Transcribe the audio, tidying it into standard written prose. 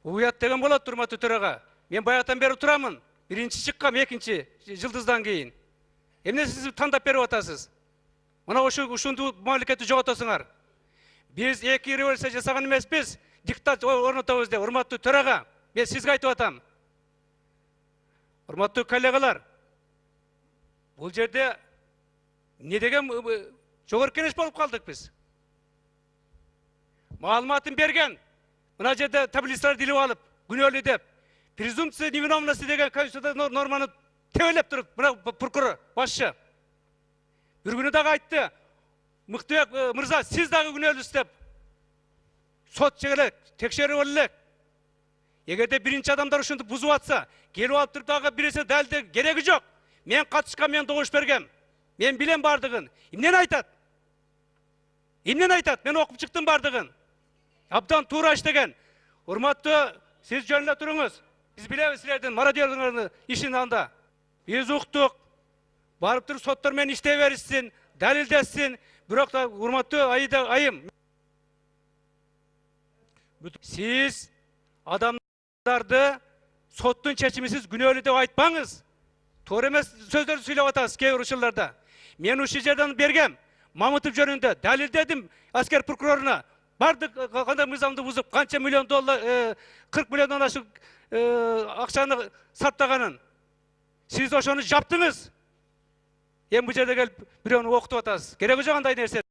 Уят деген болады, урматтуу төраға. Мен баягыдан бери турамын. Биринчи чыккам, экинчи жылдыздан кийин. Эмне сиз тандап берип атасыз? Мына ушунду мамлекетти жоготосуңар. Биз эки революция жасаган эмеспиз, диктат орнотобуз деп. Урматтуу төраға, мен сизге айтып атам. Урматтуу коллегалар, бул жерде не деген жогорку кеңеш болуп калдык биз? Маалыматын берген, мына жерде таблицалар дилип алып, күнөөлүү деп, презумпция невиновности деген конституцияда норманы тебелеп туруп, мына прокурор башчы. Бир күнү дагы айтты, Мыктыбек мырза, сиз дагы күнөөлүсүз деп. Сот чегелек, текшерүү элек. Эгерде биринчи адамдар ушунду бузуп атса, келип алып туруп дагы биресе далилдөө кереги жок. Мен катышкан, мен добуш бергем. Мен билем бардыгын. Эмнени айтат? Эмнени айтат? Мен окуп чыктым бардыгын. Абдан туура иштеген. Урматтуу, сиз жөнүнө туруңуз. Биз билебиз силердин мародерлердин ишин анда. Биз уктук. Барып туруп соттор менен иштей беришсин, далилдесин. Бирок да урматтуу айым. Сиз адамдарды соттун чечимисиз күнөөлүү деп айтпаңыз. Туура эмес сөздөрдү сүйлөп атасыз кээ бир учурларда. Мен ушул жерден бергем. Мамытов жөнүндө далилдедим аскер прокуроруна. Бардык кандай мыйзамды бузуп, канча миллион доллар, 40 миллиондон ашык акчаны саттаганын. Сиз ошону жаптыңыз. Эми бул жерде келип бирөөнү окутуп атасыз. Кереги жок андай нерсе.